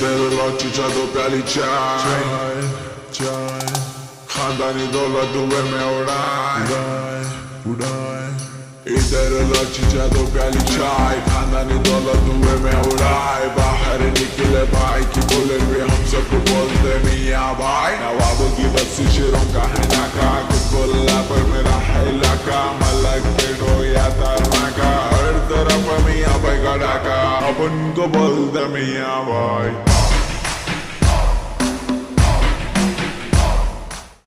इधर लो चीचा दो प्याली चाय चाय, खानदानी दौलत दुबई में उड़ाए उड़ाए। इधर लो चीचा दो प्याली चाय, खानदानी दौलत दुबई में उड़ाए। बाहर निकले भाई की बोले भी हम सबको बोलते मियाँ भाई। नवाबों की बस्ती शेरों का है नाका, कुछ बोला पर मेरा है इलाका। मलक पेड़ो या तरनाका, हर तरफ मियाँ भाई का डाका। अपन को बोलते मियाँ भाई।